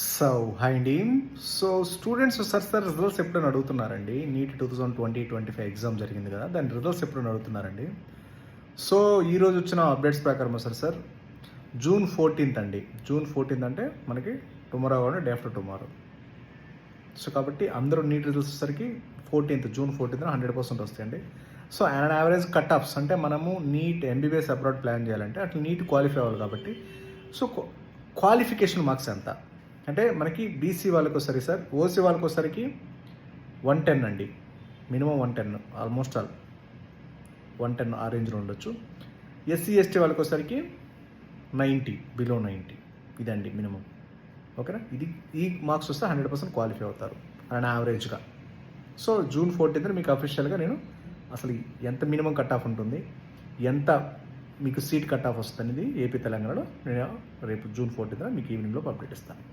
So hi అండి. So students sir results ఎప్పుడని అడుగుతున్నారండి. Neat 2025 exam జరిగింది కదా, దాని రిజల్ట్స్ ఎప్పుడని అడుగుతున్నారండి. సో ఈరోజు వచ్చిన అప్డేట్స్ ప్రకారం సార్ జూన్ 14th అండి. జూన్ 14th అంటే మనకి టుమారో కాకుండా డే ఆఫ్టర్ టుమారో. సో కాబట్టి అందరూ నీట్ రిజల్ట్స్ వచ్చేసరికి జూన్ 14th 100% వస్తాయండి. So and average cut offs అంటే మనము నీట్ ఎంబీబీఎస్ అబ్రాడ్ ప్లాన్ చేయాలంటే అట్లా నీట్ క్వాలిఫై అవ్వాలి కాబట్టి సో క్వాలిఫికేషన్ మార్క్స్ ఎంత అంటే మనకి బీసీ వాళ్ళకి వచ్చేసరికి సార్, ఓసీ వాళ్ళకి వచ్చేసరికి 110 అండి, మినిమం 110, ఆల్మోస్ట్ ఆల్ 110 ఆ రేంజ్లో ఉండొచ్చు. ఎస్సీ ఎస్టీ వాళ్ళకి వచ్చేసరికి 90, బిలో 90 ఇదండి మినిమం. ఓకేనా, ఇది ఈ మార్క్స్ వస్తే 100% క్వాలిఫై అవుతారు అండ్ యావరేజ్గా. సో జూన్ 14th మీకు అఫీషియల్గా నేను అసలు ఎంత మినిమం కట్ ఆఫ్ ఉంటుంది, ఎంత మీకు సీట్ కట్ ఆఫ్ వస్తుంది అనేది ఏపీ తెలంగాణలో నేను రేపు జూన్ 14th మీకు ఈవినింగ్లో అప్డేట్ ఇస్తాను.